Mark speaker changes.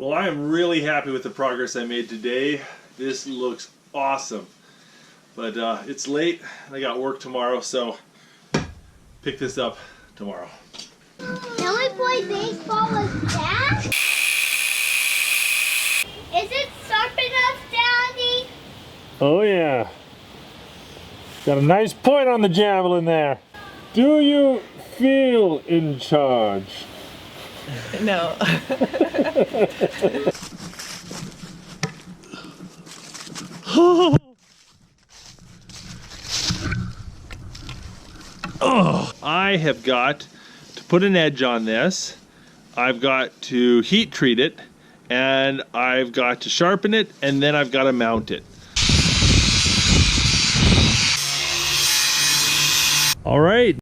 Speaker 1: Well, I am really happy with the progress I made today. This looks awesome. But it's late and I got work tomorrow, so pick this up tomorrow.
Speaker 2: Can we play baseball with Dad? Is it sharp enough, Daddy?
Speaker 3: Oh yeah. Got a nice point on the javelin there. Do you feel in charge?
Speaker 4: No.
Speaker 1: Oh, I have got to put an edge on this. I've got to heat treat it, and I've got to sharpen it, and then I've got to mount it. All right.